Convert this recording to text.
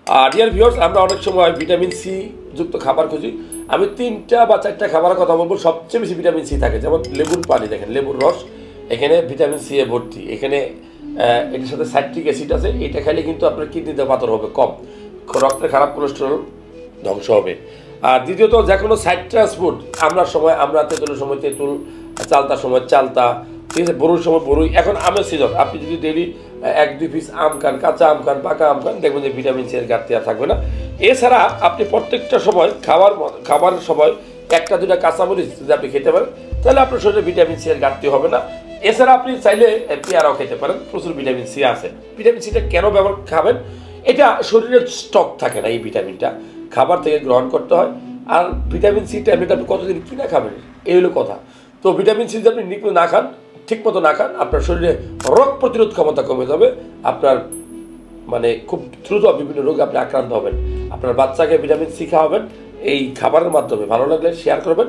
Dear viewers, আমরা অনেক সময় ভিটামিন সি যুক্ত খাবার খুঁজি। আমি 3টা বা 4টা খাবারের কথা বলবো, সবচেয়ে বেশি ভিটামিন সি থাকে। যেমন লেবুর পানি, দেখেন লেবুর রস, এখানে ভিটামিন সি এ ভর্তি। এখানে এটার সাথে সাইট্রিক অ্যাসিড আছে, এটা খাইলে কিন্তু আপনার কিডনিতে পাথর হবে কম, রক্তের খারাপ কোলেস্টেরল ধ্বংস হবে। আর দ্বিতীয়ত, যে কোনো সাইট্রাস ফুড, আমরা তেঁতুলের সময় তেঁতুল, চালতার সময় চালতা, ঠিক আছে, বড়ুর সময় বড়ুই। এখন আমের সিজন, আপনি যদি ডেইলি 1-2 পিস আম খান, কাঁচা আম খান, পাকা আম খান, দেখবেন যে ভিটামিন সি এর ঘাটতি আর থাকবে না। এছাড়া আপনি প্রত্যেকটা সময় খাবারের সময় 1-2টা কাঁচামরিচ যদি আপনি খেতে পারেন, তাহলে আপনার শরীরে ভিটামিন সি এর ঘাটতি হবে না। এছাড়া আপনি চাইলে পেয়ারাও খেতে পারেন, প্রচুর ভিটামিন সি আছে। ভিটামিন সিটা কেন খাবেন? এটা শরীরের স্টক থাকে না, এই ভিটামিনটা খাবার থেকে গ্রহণ করতে হয়। আর ভিটামিন সি ট্যাবলেট আপনি কতদিন কিনা খাবেন, এই হলো কথা। তো ভিটামিন সি যদি আপনি ঠিক মতো না খান, আপনার শরীরে রোগ প্রতিরোধ ক্ষমতা কমে যাবে। আপনার খুব দ্রুত বিভিন্ন রোগে আপনি আক্রান্ত হবেন। আপনার বাচ্চাকে ভিটামিন সি খাওয়াবেন এই খাবারের মাধ্যমে। ভালো লাগলে শেয়ার করবেন।